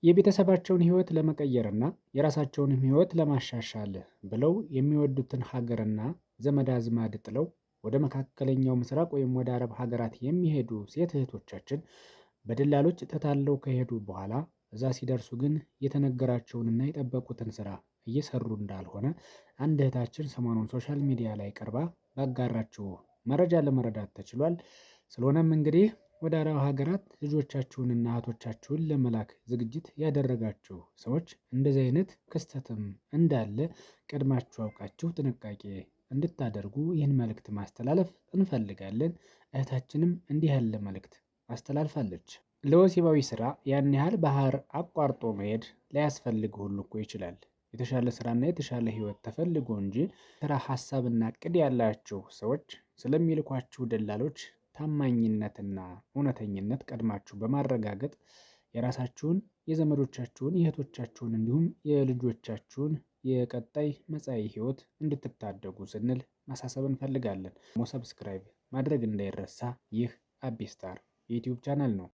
የቤተሰባቸውን ህይወት ለመቀየርና የራሳቸውንም ህይወት ለማሻሻል ብለው የሚወዱትን ሀገርና ዘመድ አዝማድ ጥለው ወደ መካከለኛው ምስራቅ ወይም ወደ አረብ ሀገራት የሚሄዱ ሴት እህቶቻችን በደላሎች ተታለው ከሄዱ በኋላ እዛ ሲደርሱ ግን የተነገራቸውንና የጠበቁትን ስራ እየሰሩ እንዳልሆነ አንድ እህታችን ሰሞኑን ሶሻል ሚዲያ ላይ ቀርባ ባጋራችው መረጃ ለመረዳት ተችሏል። ስለሆነም እንግዲህ ወደ አረብ ሀገራት ልጆቻችሁንና እህቶቻችሁን ለመላክ ዝግጅት ያደረጋችሁ ሰዎች እንደዚህ አይነት ክስተትም እንዳለ ቀድማችሁ አውቃችሁ ጥንቃቄ እንድታደርጉ ይህን መልእክት ማስተላለፍ እንፈልጋለን። እህታችንም እንዲህ ያለ መልእክት አስተላልፋለች። ለወሲባዊ ስራ ያን ያህል ባህር አቋርጦ መሄድ ላያስፈልግ ሁሉ እኮ ይችላል። የተሻለ ስራና የተሻለ ህይወት ተፈልጎ እንጂ ስራ ሀሳብና እቅድ ያላችሁ ሰዎች ስለሚልኳችሁ ደላሎች ታማኝነትና እውነተኝነት ቀድማችሁ በማረጋገጥ የራሳችሁን የዘመዶቻችሁን የእህቶቻችሁን እንዲሁም የልጆቻችሁን የቀጣይ መጻኢ ህይወት እንድትታደጉ ስንል ማሳሰብ እንፈልጋለን። ሰብስክራይብ ማድረግ እንዳይረሳ። ይህ አቢ ስታር የዩቲዩብ ቻናል ነው።